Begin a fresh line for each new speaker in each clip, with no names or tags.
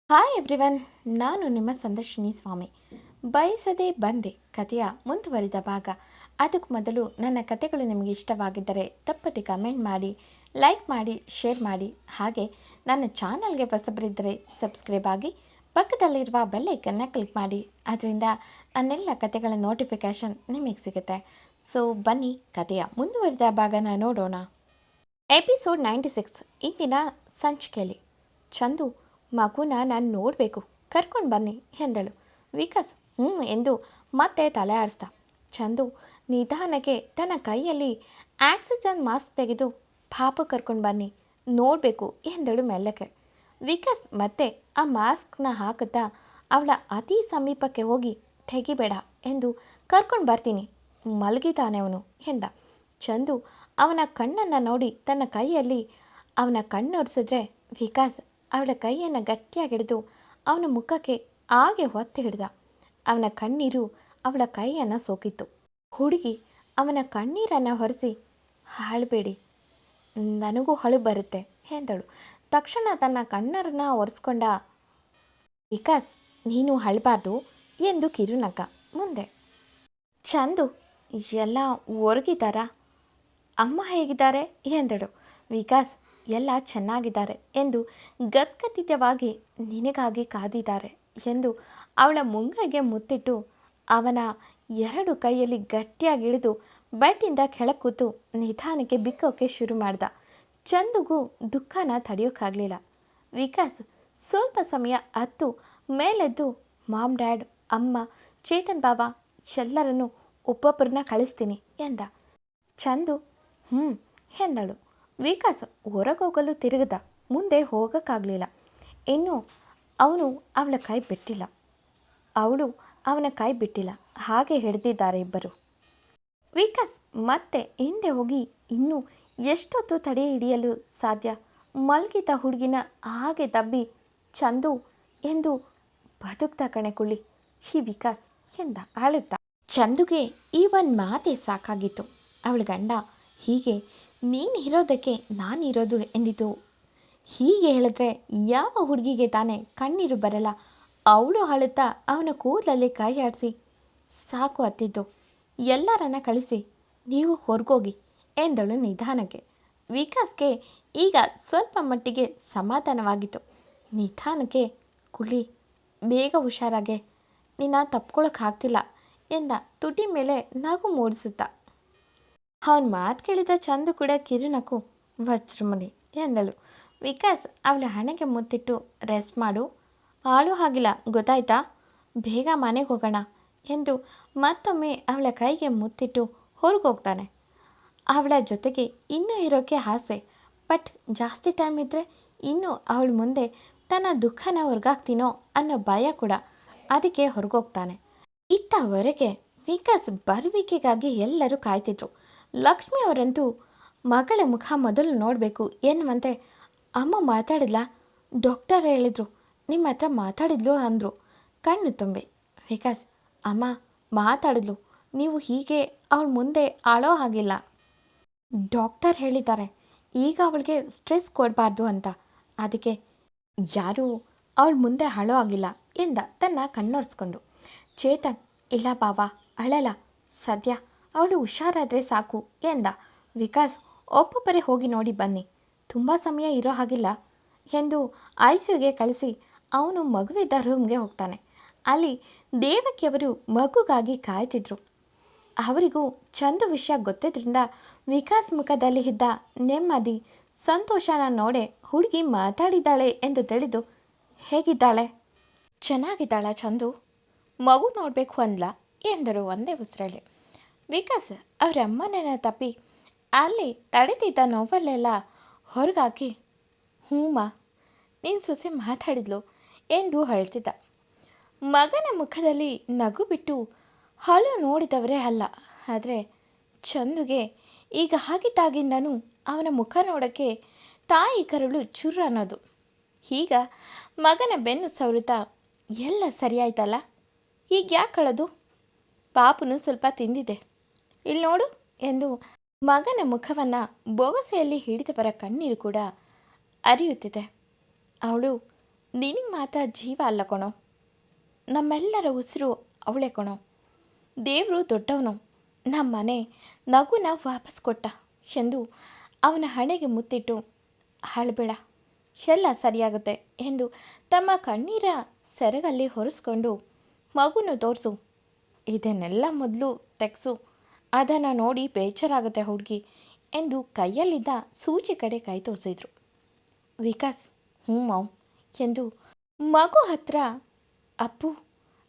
Hi everyone, ನಾನು ನಿಮ್ಮ ಸಂದರ್ಶಿನಿ ಸ್ವಾಮಿ. ಬಯಸದೆ ಬಂದೆ ಕಥೆಯ ಮುಂದುವರಿದ ಭಾಗ. ಅದಕ್ಕೂ ಮೊದಲು ನನ್ನ ಕಥೆಗಳು ನಿಮಗೆ ಇಷ್ಟವಾಗಿದ್ದರೆ ತಪ್ಪದೆ ಕಮೆಂಟ್ ಮಾಡಿ, ಲೈಕ್ ಮಾಡಿ, ಶೇರ್ ಮಾಡಿ. ಹಾಗೆ ನನ್ನ ಚಾನಲ್ಗೆ ಹೊಸಬರಿದ್ದರೆ ಸಬ್ಸ್ಕ್ರೈಬ್ ಆಗಿ ಪಕ್ಕದಲ್ಲಿರುವ ಬೆಲ್ ಐಕನ್ನ ಕ್ಲಿಕ್ ಮಾಡಿ. ಅದರಿಂದ ನನ್ನೆಲ್ಲ ಕಥೆಗಳ ನೋಟಿಫಿಕೇಷನ್ ನಿಮಗೆ ಸಿಗುತ್ತೆ. ಸೊ ಬನ್ನಿ ಕಥೆಯ ಮುಂದುವರಿದ ಭಾಗನ ನೋಡೋಣ. ಎಪಿಸೋಡ್ 96. ಇಂದಿನ ಸಂಚಿಕೆಯಲ್ಲಿ ಚಂದು ಮಗುನ ನಾನು ನೋಡಬೇಕು, ಕರ್ಕೊಂಡು ಬನ್ನಿ ಎಂದಳು. ವಿಕಾಸ್ ಎಂದು ಮತ್ತೆ ತಲೆ ಆಡಿಸ್ದ. ಚಂದು ನಿಧಾನಕ್ಕೆ ತನ್ನ ಕೈಯಲ್ಲಿ ಆಕ್ಸಿಜನ್ ಮಾಸ್ಕ್ ತೆಗೆದು ಪಾಪ ಕರ್ಕೊಂಡು ಬನ್ನಿ, ನೋಡಬೇಕು ಎಂದಳು ಮೆಲ್ಲಕ್ಕೆ. ವಿಕಾಸ್ ಮತ್ತೆ ಆ ಮಾಸ್ಕ್ನ ಹಾಕುತ್ತಾ ಅವಳ ಅತಿ ಸಮೀಪಕ್ಕೆ ಹೋಗಿ ತೆಗಿಬೇಡ ಎಂದು ಕರ್ಕೊಂಡು ಬರ್ತೀನಿ, ಮಲಗಿದ್ದಾನೆ ಅವನು ಎಂದ. ಚಂದು ಅವನ ಕಣ್ಣನ್ನು ನೋಡಿ ತನ್ನ ಕೈಯಲ್ಲಿ ಅವನ ಕಣ್ಣೊರೆಸಿದ್ರೆ ವಿಕಾಸ್ ಅವಳ ಕೈಯನ್ನು ಗಟ್ಟಿಯಾಗಿಡಿದು ಅವನ ಮುಖಕ್ಕೆ ಹಾಗೆ ಒತ್ತಿ ಹಿಡ್ದ. ಅವನ ಕಣ್ಣೀರು ಅವಳ ಕೈಯನ್ನು ಸೋಕಿತ್ತು. ಹುಡುಗಿ ಅವನ ಕಣ್ಣೀರನ್ನು ಹೊರಿಸಿ, ಅಳಬೇಡಿ, ನನಗೂ ಅಳು ಬರುತ್ತೆ ಎಂದಳು. ತಕ್ಷಣ ತನ್ನ ಕಣ್ಣರನ್ನು ಒರೆಸ್ಕೊಂಡ ವಿಕಾಸ್, ನೀನು ಅಳಬಾರ್ದು ಎಂದು ಕಿರುನಕ್ಕ. ಮುಂದೆ ಚಂದು, ಎಲ್ಲ ಹೊರಗಿದ್ದಾರಾ, ಅಮ್ಮ ಹೇಗಿದ್ದಾರೆ ಎಂದಳು. ವಿಕಾಸ್, ಎಲ್ಲ ಚೆನ್ನಾಗಿದ್ದಾರೆ ಎಂದು ಗದ್ಗದಿತವಾಗಿ ನಿನಗಾಗಿ ಕಾದಿದ್ದಾರೆ ಎಂದು ಅವಳ ಮುಂಗೈಗೆ ಮುತ್ತಿಟ್ಟು ಅವನ ಎರಡು ಕೈಯಲ್ಲಿ ಗಟ್ಟಿಯಾಗಿ ಇಳಿದು ಬೆಡ್ಡಿಂದ ಕೆಳಗೆ ಕೂತು ನಿಧಾನಕ್ಕೆ ಬಿಕ್ಕೋಕ್ಕೆ ಶುರು ಮಾಡ್ದ. ಚಂದುಗೂ ದುಃಖನ ತಡೆಯೋಕ್ಕಾಗಲಿಲ್ಲ. ವಿಕಾಸ್ ಸ್ವಲ್ಪ ಸಮಯ ಹತ್ತು ಮೇಲೆದ್ದು ಮಾಮ್, ಡ್ಯಾಡ್, ಅಮ್ಮ, ಚೇತನ್ ಬಾಬಾ ಎಲ್ಲರನ್ನು ಒಬ್ಬೊಬ್ಬರನ್ನ ಕಳಿಸ್ತೀನಿ ಎಂದ. ಚಂದು ಎಂದಳು. ವಿಕಾಸ್ ಹೊರಗೋಗಲು ತಿರುಗಿದ. ಮುಂದೆ ಹೋಗೋಕ್ಕಾಗಲಿಲ್ಲ. ಇನ್ನು ಅವನು ಅವಳ ಕೈ ಬಿಟ್ಟಿಲ್ಲ, ಅವಳು ಅವನ ಕೈ ಬಿಟ್ಟಿಲ್ಲ. ಹಾಗೆ ಹಿಡಿದಿದ್ದಾರೆ ಇಬ್ಬರು. ವಿಕಾಸ್ ಮತ್ತೆ ಹಿಂದೆ ಹೋಗಿ ಇನ್ನೂ ಎಷ್ಟೊತ್ತು ತಡೆ ಹಿಡಿಯಲು ಸಾಧ್ಯ? ಮಲಗಿದ ಹುಡುಗಿನ ಹಾಗೆ ದಬ್ಬಿ, ಚಂದು ಎಂದು ಬದುಕ್ತಾ ಕಣೆ ಕುಳ್ಳಿ ಶಿ ವಿಕಾಸ್ ಎಂದ ಅಳುತ್ತಾ. ಚಂದುಗೆ ಈ ಒಂದು ಮಾತೇ ಸಾಕಾಗಿತ್ತು. ಅವಳ ಗಂಡ ಹೀಗೆ ನೀನು ಇರೋದಕ್ಕೆ ನಾನಿರೋದು ಎಂದಿತು. ಹೀಗೆ ಹೇಳಿದ್ರೆ ಯಾವ ಹುಡುಗಿಗೆ ತಾನೇ ಕಣ್ಣೀರು ಬರಲ್ಲ? ಅವಳು ಅಳುತ್ತಾ ಅವನ ಕೂದಲಲ್ಲಿ ಕೈ ಆಡಿಸಿ, ಸಾಕು ಹತ್ತಿದ್ದು, ಎಲ್ಲರನ್ನ ಕಳಿಸಿ ನೀವು ಹೊರಗೋಗಿ ಎಂದಳು ನಿಧಾನಕ್ಕೆ. ವಿಕಾಸ್ಗೆ ಈಗ ಸ್ವಲ್ಪ ಮಟ್ಟಿಗೆ ಸಮಾಧಾನವಾಗಿತ್ತು. ನಿಧಾನಕ್ಕೆ, ಕುಳ್ಳಿ ಬೇಗ ಹುಷಾರಾಗೆ, ನಿನ್ನ ತಪ್ಕೊಳ್ಳೋಕ್ಕಾಗ್ತಿಲ್ಲ ಎಂದ ತುಟಿ ಮೇಲೆ ನಗು ಮೂಡಿಸುತ್ತ. ಅವನ ಮಾತು ಕೇಳಿದ ಚಂದು ಕೂಡ ಕಿರುನಕ್ಕು, ವಜ್ರಮುನಿ ಎಂದಳು. ವಿಕಾಸ್ ಅವಳ ಹಣೆಗೆ ಮುತ್ತಿಟ್ಟು, ರೆಸ್ಟ್ ಮಾಡು, ಹಾಳು ಆಗಿಲ್ಲ ಗೊತ್ತಾಯ್ತಾ, ಬೇಗ ಮನೆಗೆ ಹೋಗೋಣ ಎಂದು ಮತ್ತೊಮ್ಮೆ ಅವಳ ಕೈಗೆ ಮುತ್ತಿಟ್ಟು ಹೊರಗೋಗ್ತಾನೆ. ಅವಳ ಜೊತೆಗೆ ಇನ್ನೂ ಇರೋಕ್ಕೆ ಆಸೆ, ಬಟ್ ಜಾಸ್ತಿ ಟೈಮ್ ಇದ್ದರೆ ಇನ್ನೂ ಅವಳ ಮುಂದೆ ತನ್ನ ದುಃಖನ ಹೊರಗಾಗ್ತೀನೋ ಅನ್ನೋ ಭಯ ಕೂಡ. ಅದಕ್ಕೆ ಹೊರಗೋಗ್ತಾನೆ. ಇತ್ತ ಹೊರಗೆ ವಿಕಾಸ್ ಬರುವಿಕೆಗಾಗಿ ಎಲ್ಲರೂ ಕಾಯ್ತಿದ್ರು. ಲಕ್ಷ್ಮಿ ಅವರಂತೂ ಮಗಳ ಮುಖ ಮೊದಲು ನೋಡಬೇಕು ಎನ್ನುವಂತೆ, ಅಮ್ಮ ಮಾತಾಡಿದ್ಲಾ, ಡಾಕ್ಟರ್ ಹೇಳಿದ್ರು ನಿಮ್ಮ ಹತ್ರ ಮಾತಾಡಿದ್ಲು ಅಂದರು ಕಣ್ಣು ತುಂಬಿ. ವಿಕಾಸ್, ಅಮ್ಮ ಮಾತಾಡಿದ್ಲು, ನೀವು ಹೀಗೆ ಅವಳ ಮುಂದೆ ಆಳೋ ಹಾಗಿಲ್ಲ, ಡಾಕ್ಟರ್ ಹೇಳಿದ್ದಾರೆ ಈಗ ಅವಳಿಗೆ ಸ್ಟ್ರೆಸ್ ಕೊಡಬಾರ್ದು ಅಂತ, ಅದಕ್ಕೆ ಯಾರೂ ಅವಳ ಮುಂದೆ ಅಳೋ ಆಗಿಲ್ಲ ಎಂದ ತನ್ನ ಕಣ್ಣೊರೆಸ್ಕೊಂಡು. ಚೇತನ್, ಇಲ್ಲ ಬಾವಾ ಅಳಲ್ಲ, ಸದ್ಯ ಅವಳು ಹುಷಾರಾದರೆ ಸಾಕು ಎಂದ. ವಿಕಾಸ್, ಒಬ್ಬೊಬ್ಬರೇ ಹೋಗಿ ನೋಡಿ ಬನ್ನಿ, ತುಂಬ ಸಮಯ ಇರೋ ಹಾಗಿಲ್ಲ ಎಂದು ಐಸಿಯುಗೆ ಕಳಿಸಿ ಅವನು ಮಗುವಿದ್ದ ರೂಮ್ಗೆ ಹೋಗ್ತಾನೆ. ಅಲ್ಲಿ ದೇವಕಿಯವರು ಮಗುಗಾಗಿ ಕಾಯ್ತಿದ್ರು. ಅವರಿಗೂ ಚಂದು ವಿಷಯ ಗೊತ್ತಿದ್ದರಿಂದ ವಿಕಾಸ್ ಮುಖದಲ್ಲಿ ಇದ್ದ ನೆಮ್ಮದಿ, ಸಂತೋಷನ ನೋಡೆ ಹುಡುಗಿ ಮಾತಾಡಿದ್ದಾಳೆ ಎಂದು ತಿಳಿದು, ಹೇಗಿದ್ದಾಳೆ, ಚೆನ್ನಾಗಿದ್ದಾಳ ಚಂದು, ಮಗು ನೋಡಬೇಕು ಅಂದ್ಲ ಎಂದರು ಒಂದೇ ಉಸಿರಲ್ಲಿ. ವಿಕಾಸ್ ಅವರ ಅಮ್ಮನನ್ನ ತಪ್ಪಿ ಅಲ್ಲಿ ತಡೆದಿದ್ದ ನೋವಲ್ಲೆಲ್ಲ ಹೊರಗಾಕಿ, ಹ್ಞೂಮ್ಮ ನೀನು ಸೊಸೆ ಮಾತಾಡಿದ್ಲು ಎಂದು ಹೇಳ್ತಿದ್ದ. ಮಗನ ಮುಖದಲ್ಲಿ ನಗು ಬಿಟ್ಟು ಹಲು ನೋಡಿದವರೇ ಅಲ್ಲ. ಆದರೆ ಚಂದುಗೆ ಈಗ ಆಗಿದ್ದಾಗಿಂದನೂ ಅವನ ಮುಖ ನೋಡೋಕ್ಕೆ ತಾಯಿ ಕರುಳು ಚುರ್ರ ಅನ್ನೋದು. ಈಗ ಮಗನ ಬೆನ್ನು ಸವರುತ್ತಾ, ಎಲ್ಲ ಸರಿಯಾಯ್ತಲ್ಲ, ಈಗ ಯಾಕೆ ಕಳೆದು, ಪಾಪನು ಸ್ವಲ್ಪ ತಿಂದಿದೆ, ಇಲ್ಲಿ ನೋಡು ಎಂದು ಮಗನ ಮುಖವನ್ನು ಬೊಗಸೆಯಲ್ಲಿ ಹಿಡಿದವರ ಕಣ್ಣೀರು ಕೂಡ ಅರಿಯುತ್ತಿದೆ. ಅವಳು ನಿನಗೆ ಮಾತ್ರ ಜೀವ ಅಲ್ಲ ಕಣೋ, ನಮ್ಮೆಲ್ಲರ ಉಸಿರು ಅವಳೆ ಕಣೋ. ದೇವರು ದೊಡ್ಡವನು, ನಮ್ಮ ಮನೆ ನಗುನ ವಾಪಸ್ ಕೊಟ್ಟ ಎಂದು ಅವನ ಹಣೆಗೆ ಮುತ್ತಿಟ್ಟು, ಅಳಬೇಡ, ಎಲ್ಲ ಸರಿಯಾಗುತ್ತೆ ಎಂದು ತಮ್ಮ ಕಣ್ಣೀರ ಸೆರಗಲ್ಲಿ ಹೊರಿಸ್ಕೊಂಡು, ಮಗುನ ತೋರಿಸು, ಇದನ್ನೆಲ್ಲ ಮೊದಲು ತೆಗೆಸು, ಅದನ್ನು ನೋಡಿ ಬೇಜಾರಾಗುತ್ತೆ ಹುಡುಗಿ ಎಂದು ಕೈಯಲ್ಲಿದ್ದ ಸೂಚಿ ಕಡೆ ಕೈ ತೋರಿಸಿದ್ರು. ವಿಕಾಸ್ ಹ್ಞೂ ಮಾವು ಎಂದು ಮಗು ಹತ್ರ, ಅಪ್ಪು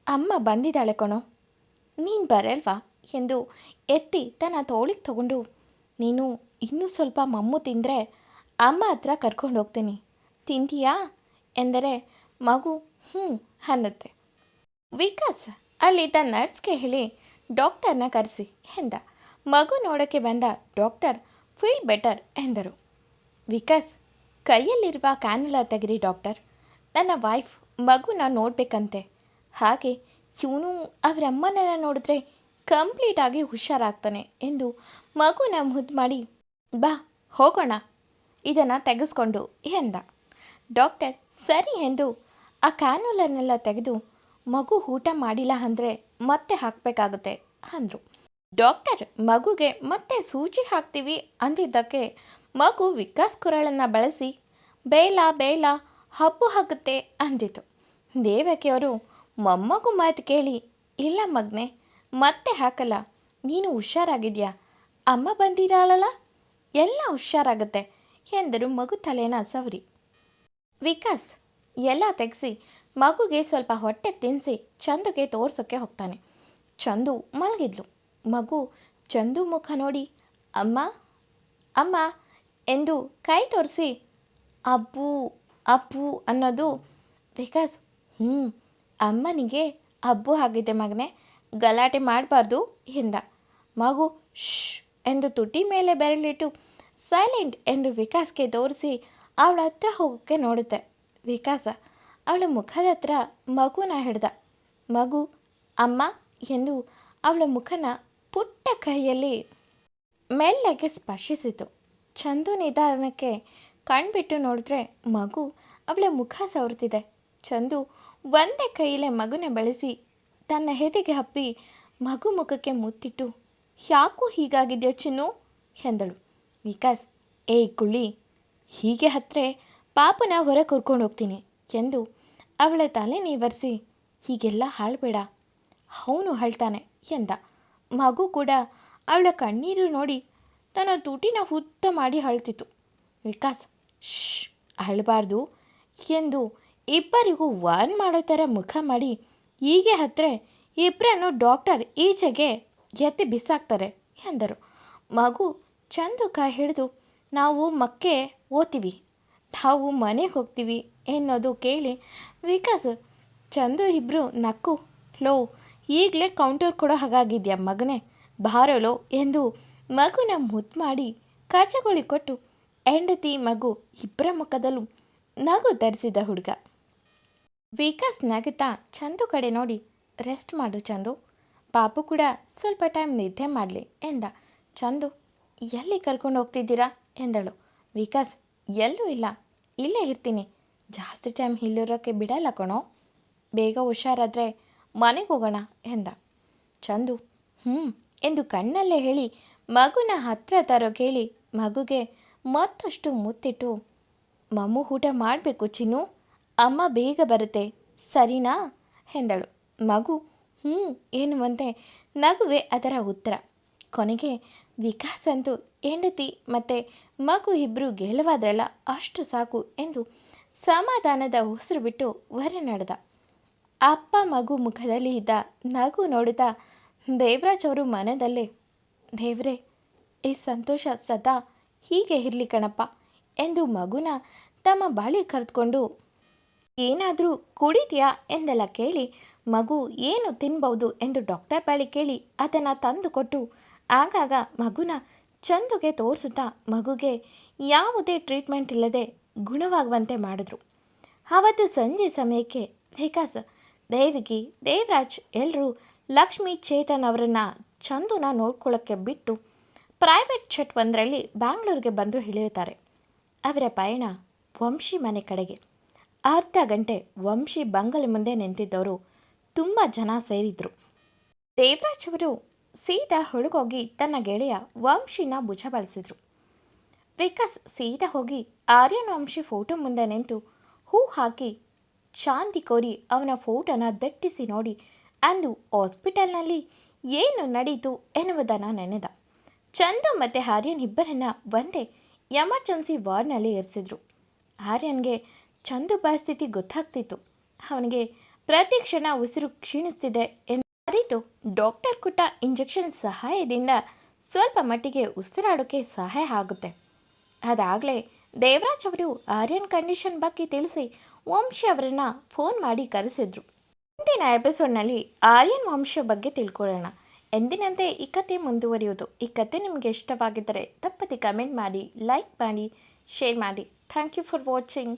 ಅಮ್ಮ ಬಂದಿದ್ದಾಳೆ ಕಣೋ, ನೀನು ಬರಲ್ವಾ ಎಂದು ಎತ್ತಿ ತನ್ನ ತೋಳಿಗೆ ತಗೊಂಡು, ನೀನು ಇನ್ನೂ ಸ್ವಲ್ಪ ಮಮ್ಮು ತಿಂದರೆ ಅಮ್ಮ ಹತ್ರ ಕರ್ಕೊಂಡು ಹೋಗ್ತೀನಿ, ತಿಂತೀಯಾ ಎಂದರೆ ಮಗು ಹ್ಞೂ ಅನ್ನತ್ತೆ. ವಿಕಾಸ್ ಅಲ್ಲಿದ್ದ ನರ್ಸ್ಗೆ ಹೇಳಿ ಡಾಕ್ಟರ್ನ ಕರೆಸಿ ಎಂದ. ಮಗು ನೋಡೋಕ್ಕೆ ಬಂದ ಡಾಕ್ಟರ್ ಫೀಲ್ ಬೆಟರ್ ಎಂದರು. ವಿಕಾಸ್ ಕೈಯಲ್ಲಿರುವ ಕ್ಯಾನ್ಯುಲಾ ತೆಗೆದಿ ಡಾಕ್ಟರ್, ನನ್ನ ವೈಫ್ ಮಗುನ ನೋಡಬೇಕಂತೆ, ಹಾಗೆ ಇವನು ಅವರಮ್ಮನನ್ನ ನೋಡಿದ್ರೆ ಕಂಪ್ಲೀಟಾಗಿ ಹುಷಾರಾಗ್ತಾನೆ ಎಂದು ಮಗುನ ಮುದ್ದು ಮಾಡಿ, ಬಾ ಹೋಗೋಣ ಇದನ್ನು ತೆಗೆಸ್ಕೊಂಡು ಎಂದ. ಡಾಕ್ಟರ್ ಸರಿ ಎಂದು ಆ ಕ್ಯಾನ್ಯುಲನ್ನೆಲ್ಲ ತೆಗೆದು, ಮಗು ಊಟ ಮಾಡಿಲ್ಲ ಅಂದರೆ ಮತ್ತೆ ಹಾಕಬೇಕಾಗುತ್ತೆ ಅಂದರು. ಡಾಕ್ಟರ್ ಮಗುಗೆ ಮತ್ತೆ ಸೂಜಿ ಹಾಕ್ತೀವಿ ಅಂದಿದ್ದಕ್ಕೆ ಮಗು ವಿಕಾಸ್ ಕೊರಳನ್ನು ಬಳಸಿ, ಬೇಲ ಬೇಲ ಹಬ್ಬು ಆಗುತ್ತೆ ಅಂದಿತು. ದೇವಕಿಯವರು ಮೊಮ್ಮಗು ಮಾತು ಕೇಳಿ, ಇಲ್ಲ ಮಗನೆ ಮತ್ತೆ ಹಾಕಲ್ಲ, ನೀನು ಹುಷಾರಾಗಿದೆಯಾ, ಅಮ್ಮ ಬಂದಿರಾಳಲ್ಲ, ಎಲ್ಲ ಹುಷಾರಾಗುತ್ತೆ ಎಂದರು ಮಗು ತಲೆನ ಸವರಿ. ವಿಕಾಸ್ ಎಲ್ಲ ತೆಗೆಸಿ ಮಗುಗೆ ಸ್ವಲ್ಪ ಹೊಟ್ಟೆ ತಿನ್ನಿಸಿ ಚಂದುಗೆ ತೋರ್ಸೋಕ್ಕೆ ಹೋಗ್ತಾನೆ. ಚಂದು ಮಲಗಿದ್ಲು. ಮಗು ಚಂದು ಮುಖ ನೋಡಿ, ಅಮ್ಮ ಅಮ್ಮ ಎಂದು ಕೈ ತೋರಿಸಿ ಅಬ್ಬು ಅಪ್ಪು ಅನ್ನೋದು. ವಿಕಾಸ್ ಅಮ್ಮನಿಗೆ ಅಬ್ಬು ಆಗಿದೆ ಮಗನೆ, ಗಲಾಟೆ ಮಾಡಬಾರ್ದು ಎಂದ. ಮಗು ಶ್ ಎಂದು ತುಟಿ ಮೇಲೆ ಬೆರಳಿಟ್ಟು ಸೈಲೆಂಟ್ ಎಂದು ವಿಕಾಸ್ಗೆ ತೋರಿಸಿ ಅವಳ ಹತ್ರ ಹೋಗೋಕ್ಕೆ ನೋಡುತ್ತೆ. ವಿಕಾಸ ಅವಳ ಮುಖದ ಹತ್ರ ಮಗುನ ಹಿಡ್ದ. ಮಗು ಅಮ್ಮ ಎಂದು ಅವಳ ಮುಖನ ಪುಟ್ಟ ಕೈಯಲ್ಲಿ ಮೆಲ್ಲಗೆ ಸ್ಪರ್ಶಿಸಿತು. ಚಂದು ನಿಧಾನಕ್ಕೆ ಕಣ್ಬಿಟ್ಟು ನೋಡಿದ್ರೆ ಮಗು ಅವಳ ಮುಖ ಸವರ್ತಿದೆ. ಚಂದು ಒಂದೇ ಕೈಯಲ್ಲೇ ಮಗುನ ಬೆಳೆಸಿ ತನ್ನ ಹೆದೆಗೆ ಹಪ್ಪಿ ಮಗು ಮುಖಕ್ಕೆ ಮುತ್ತಿಟ್ಟು, ಯಾಕೂ ಹೀಗಾಗಿದೆಯಾ ಚಿನ್ನು ಎಂದಳು. ವಿಕಾಸ್ ಏಯ್ ಕುಳ್ಳಿ, ಹೀಗೆ ಹತ್ರೆ ಪಾಪನ ಹೊರ ಕರ್ಕೊಂಡು ಹೋಗ್ತೀನಿ ಎಂದು ಅವಳ ತಲೆ ನೀವರಿಸಿ, ಹೀಗೆಲ್ಲ ಹಾಳಬೇಡ, ಅವನು ಅಳ್ತಾನೆ ಎಂದ. ಮಗು ಕೂಡ ಅವಳ ಕಣ್ಣೀರು ನೋಡಿ ತನ್ನ ತುಟಿನ ಹುತ್ತ ಮಾಡಿ ಅಳ್ತಿತ್ತು. ವಿಕಾಸ್ ಶ್ ಅಳಬಾರ್ದು ಎಂದು ಇಬ್ಬರಿಗೂ ವಾರ್ನ್ ಮಾಡೋ ಥರ ಮುಖ ಮಾಡಿ, ಹೀಗೆ ಹತ್ರೆ ಇಬ್ಬರನ್ನು ಡಾಕ್ಟರ್ ಈಚೆಗೆ ಎತ್ತಿ ಬಿಸಾಕ್ತಾರೆ ಎಂದರು. ಮಗು ಚಂದು ಕೈ ಹಿಡಿದು, ನಾವು ಮಕ್ಕೆ ಓದ್ತೀವಿ, ನಾವು ಮನೆಗೆ ಹೋಗ್ತೀವಿ ಎನ್ನೋದು ಕೇಳಿ ವಿಕಾಸ್ ಚಂದು ಇಬ್ಬರು ನಕ್ಕು, ಲೋ ಈಗಲೇ ಕೌಂಟರ್ ಕೊಡೋ ಹಾಗಾಗಿದ್ಯಾ ಮಗನೇ, ಬಾರೋಲೋ ಎಂದು ಮಗುನ ಮುದ್ದು ಮಾಡಿ ಕಚಗೋಳಿ ಕೊಟ್ಟು ಹೆಂಡತಿ ಮಗು ಇಬ್ಬರ ಮುಖದಲ್ಲೂ ನಗು ಧರಿಸಿದ ಹುಡುಗ. ವಿಕಾಸ್ ನಗುತ್ತಾ ಚಂದು ಕಡೆ ನೋಡಿ, ರೆಸ್ಟ್ ಮಾಡು ಚಂದು, ಪಾಪು ಕೂಡ ಸ್ವಲ್ಪ ಟೈಮ್ ನಿದ್ದೆ ಮಾಡಲಿ ಎಂದ. ಚಂದು ಎಲ್ಲಿ ಕರ್ಕೊಂಡು ಹೋಗ್ತಿದ್ದೀರಾ ಎಂದಳು. ವಿಕಾಸ್ ಎಲ್ಲೂ ಇಲ್ಲ, ಇಲ್ಲೇ ಇರ್ತೀನಿ, ಜಾಸ್ತಿ ಟೈಮ್ ಇಲ್ಲಿರೋಕ್ಕೆ ಬಿಡಲ್ಲ ಕಣೋ, ಬೇಗ ಹುಷಾರಾದರೆ ಮನೆಗೆ ಹೋಗೋಣ ಎಂದ. ಚಂದು ಎಂದು ಕಣ್ಣಲ್ಲೇ ಹೇಳಿ ಮಗುನ ಹತ್ರ ತರೋ ಕೇಳಿ ಮಗುಗೆ ಮತ್ತಷ್ಟು ಮುತ್ತಿಟ್ಟು, ಮಮ್ಮು ಊಟ ಮಾಡಬೇಕು ಚಿನ್ನು, ಅಮ್ಮ ಬೇಗ ಬರುತ್ತೆ ಸರಿನಾ ಎಂದಳು. ಮಗು ಎನ್ನುವಂತೆ ನಗುವೆ ಅದರ ಉತ್ತರ. ಕೊನೆಗೆ ವಿಕಾಸ್ ಅಂತೂ ಹೆಂಡತಿ ಮತ್ತು ಮಗು ಇಬ್ಬರು ಗೆಲುವಾದ್ರಲ್ಲ, ಅಷ್ಟು ಸಾಕು ಎಂದು ಸಮಾಧಾನದ ಉಸಿರು ಬಿಟ್ಟು ಹೊರ ನಡೆದ. ಅಪ್ಪ ಮಗು ಮುಖದಲ್ಲಿ ಇದ್ದ ನಗು ನೋಡುತ್ತಾ ದೇವರಾಜ್ ಅವರು ಮನದಲ್ಲೇ, ದೇವ್ರೆ ಈ ಸಂತೋಷ ಸದಾ ಹೀಗೆ ಇರಲಿ ಕಣಪ್ಪ ಎಂದು ಮಗುನ ತಮ್ಮ ಬಳಿ ಕರೆದುಕೊಂಡು, ಏನಾದರೂ ಕುಡಿತೀಯಾ ಎಂದೆಲ್ಲ ಕೇಳಿ ಮಗು ಏನು ತಿನ್ಬೋದು ಎಂದು ಡಾಕ್ಟರ್ ಬಳಿ ಕೇಳಿ ಅದನ್ನು ತಂದು ಕೊಟ್ಟು ಆಗಾಗ ಮಗುನ ಚಂದುಗೆ ತೋರಿಸುತ್ತಾ ಮಗುಗೆ ಯಾವುದೇ ಟ್ರೀಟ್ಮೆಂಟ್ ಇಲ್ಲದೆ ಗುಣವಾಗುವಂತೆ ಮಾಡಿದ್ರು. ಆವತ್ತು ಸಂಜೆ ಸಮಯಕ್ಕೆ ವಿಕಾಸ್, ದೇವಿಗಿ, ದೇವರಾಜ್ ಎಲ್ಲರೂ ಲಕ್ಷ್ಮಿ, ಚೇತನ್ ಅವರನ್ನು ಚಂದುನ ನೋಡ್ಕೊಳ್ಳೋಕ್ಕೆ ಬಿಟ್ಟು ಪ್ರೈವೇಟ್ ಜೆಟ್ ಒಂದರಲ್ಲಿ ಬ್ಯಾಂಗ್ಳೂರಿಗೆ ಬಂದು ಇಳಿಯುತ್ತಾರೆ. ಅವರ ಪಯಣ ವಂಶಿ ಮನೆ ಕಡೆಗೆ. ಅರ್ಧ ಗಂಟೆ ವಂಶಿ ಬಂಗಲೆ ಮುಂದೆ ನಿಂತಿದ್ದವರು ತುಂಬ ಜನ ಸೇರಿದ್ರು. ದೇವರಾಜ್ ಅವರು ಸೀದಾ ಹೊಳಗೋಗಿ ತನ್ನ ಗೆಳೆಯ ವಂಶಿನ ಭುಜ ಬಳಸಿದ್ರು. ವಿಕಾಸ್ ಸೀದಾ ಹೋಗಿ ಆರ್ಯನ್ ವಂಶಿ ಫೋಟೋ ಮುಂದೆ ನಿಂತು ಹೂ ಹಾಕಿ ಶಾಂತಿ ಕೋರಿ ಅವನ ಫೋಟೋನ ದಟ್ಟಿಸಿ ನೋಡಿ ಅಂದು ಹಾಸ್ಪಿಟಲ್ನಲ್ಲಿ ಏನು ನಡೀತು ಎನ್ನುವುದನ್ನು ನೆನೆದ. ಚಂದು ಮತ್ತು ಆರ್ಯನ್ ಇಬ್ಬರನ್ನ ಒಂದೇ ಎಮರ್ಜೆನ್ಸಿ ವಾರ್ಡ್ನಲ್ಲಿ ಇರಿಸಿದ್ರು. ಆರ್ಯನ್ಗೆ ಚಂದು ಪರಿಸ್ಥಿತಿ ಗೊತ್ತಾಗ್ತಿತ್ತು. ಅವನಿಗೆ ಪ್ರತಿ ಕ್ಷಣ ಉಸಿರು ಕ್ಷೀಣಿಸ್ತಿದೆ ಎಂದು ಅರಿತು ಡಾಕ್ಟರ್ ಕೊಟ್ಟ ಇಂಜೆಕ್ಷನ್ ಸಹಾಯದಿಂದ ಸ್ವಲ್ಪ ಮಟ್ಟಿಗೆ ಉಸಿರಾಡೋಕ್ಕೆ ಸಹಾಯ ಆಗುತ್ತೆ. ಅದಾಗಲೇ ದೇವರಾಜ್ ಅವರು ಆರ್ಯನ್ ಕಂಡೀಷನ್ ಬಗ್ಗೆ ತಿಳಿಸಿ ವಂಶಿ ಅವರನ್ನು ಫೋನ್ ಮಾಡಿ ಕರೆಸಿದ್ರು. ಮುಂದಿನ ಎಪಿಸೋಡ್ನಲ್ಲಿ ಆರ್ಯನ್ ವಂಶ ಬಗ್ಗೆ ತಿಳ್ಕೊಳ್ಳೋಣ. ಎಂದಿನಂತೆ ಈ ಕತೆ ಮುಂದುವರಿಯೋದು. ಈ ಕತೆ ನಿಮಗೆ ಇಷ್ಟವಾಗಿದ್ದರೆ ತಪ್ಪದೆ ಕಮೆಂಟ್ ಮಾಡಿ, ಲೈಕ್ ಮಾಡಿ, ಶೇರ್ ಮಾಡಿ. Thank you for watching.